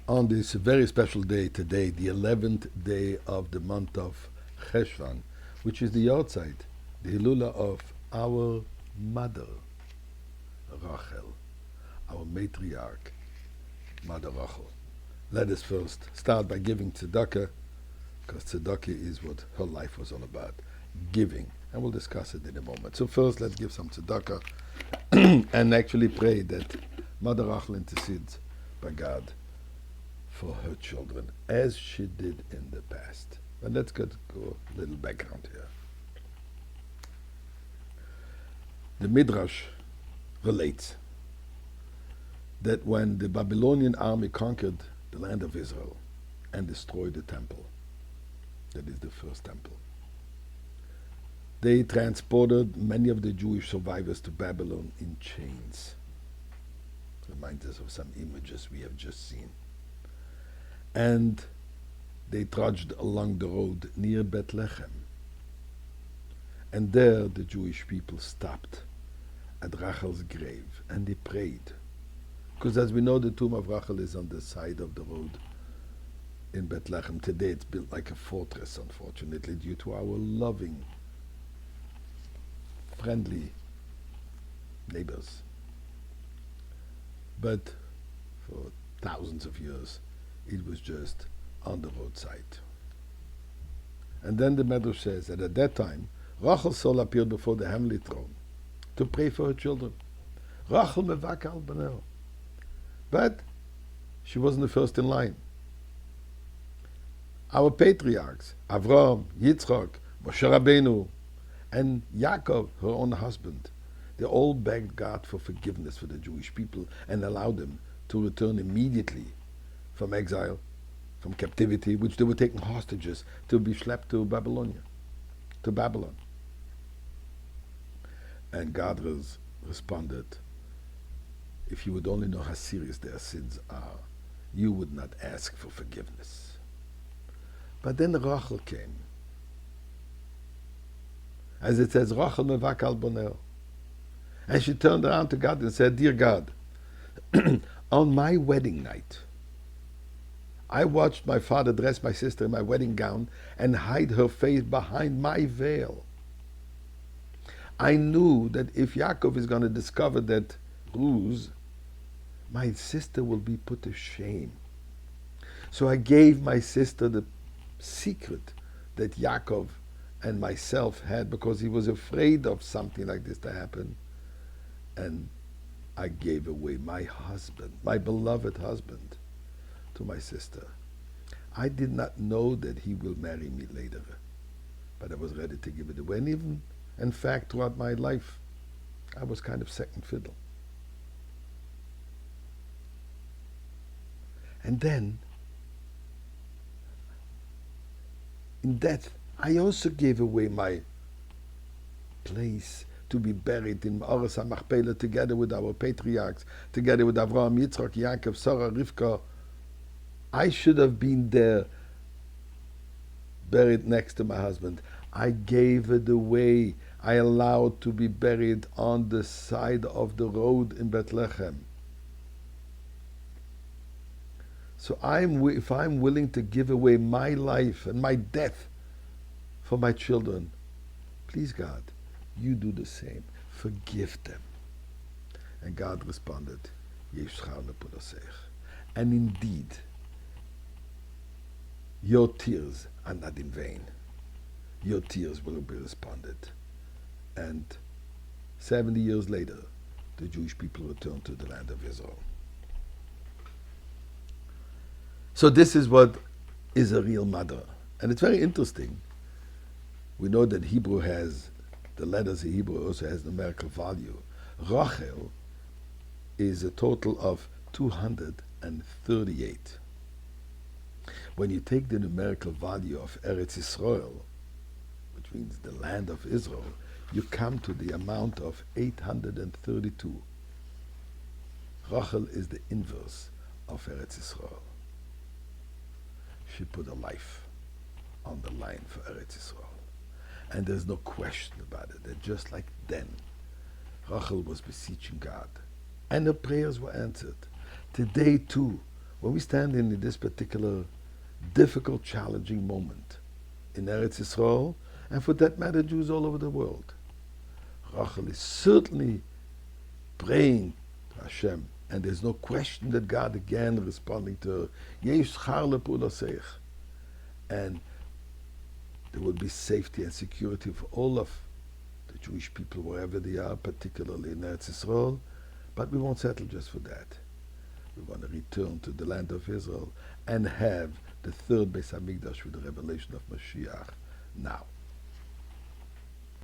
On this very special day today, the 11th day of the month of Cheshvan, which is the Yohrtzeit, the Hilula of our mother, Rachel, our matriarch, Mother Rachel. Let us first start by giving tzedakah, because tzedakah is what her life was all about, giving, and we'll discuss it in a moment. So first, let's give some tzedakah and actually pray that Mother Rachel intercedes by God for her children, as she did in the past. But let's go a little background here. The Midrash relates that when the Babylonian army conquered the land of Israel and destroyed the temple, that is the first temple, they transported many of the Jewish survivors to Babylon in chains. Reminds us of some images we have just seen. And they trudged along the road near Bethlehem. And there the Jewish people stopped at Rachel's grave and they prayed. Because as we know, the tomb of Rachel is on the side of the road in Bethlehem. Today it's built like a fortress, unfortunately, due to our loving, friendly neighbors. But for thousands of years, it was just on the roadside. And then the Medrash says that at that time, Rachel's soul appeared before the heavenly throne to pray for her children. Rachel mevaka al banel. But she wasn't the first in line. Our patriarchs, Avraham, Yitzchak, Moshe Rabbeinu, and Yaakov, her own husband, they all begged God for forgiveness for the Jewish people and allowed them to return immediately from exile, from captivity, which they were taking hostages to be schlepped to Babylon. And God responded, if you would only know how serious their sins are, you would not ask for forgiveness. But then Rachel came. As it says, Rachel mevak al bonel. And she turned around to God and said, dear God, on my wedding night, I watched my father dress my sister in my wedding gown and hide her face behind my veil. I knew that if Yaakov is going to discover that ruse, my sister will be put to shame. So I gave my sister the secret that Yaakov and myself had because he was afraid of something like this to happen. And I gave away my husband, my beloved husband, to my sister. I did not know that he will marry me later, but I was ready to give it away. And even, in fact, throughout my life, I was kind of second fiddle. And then, in death, I also gave away my place to be buried in Ma'aras HaMachpelah together with our patriarchs, together with Avraham, Yitzchak, Yaakov, Sarah, Rivka. I should have been there, buried next to my husband. I gave it away. I allowed to be buried on the side of the road in Bethlehem. So if I'm willing to give away my life and my death for my children, please God, you do the same. Forgive them. And God responded, and indeed, your tears are not in vain. Your tears will be responded. And 70 years later, the Jewish people returned to the land of Israel. So this is what is a real mother. And it's very interesting. We know that Hebrew has, the letters in Hebrew also has numerical value. Rachel is a total of 238. When you take the numerical value of Eretz Israel, which means the land of Israel, you come to the amount of 832. Rachel is the inverse of Eretz Israel. She put her life on the line for Eretz Israel. And there's no question about it, that just like then, Rachel was beseeching God, and her prayers were answered. Today too, when we stand in this particular difficult, challenging moment in Eretz Yisrael, and for that matter, Jews all over the world, Rachel is certainly praying to Hashem, and there's no question that God again responding to her, Yesh schar lepuloseich, and there will be safety and security for all of the Jewish people wherever they are, particularly in Eretz Yisrael, but we won't settle just for that. We want to return to the land of Israel and have the third Beis Hamikdash with the revelation of Mashiach now.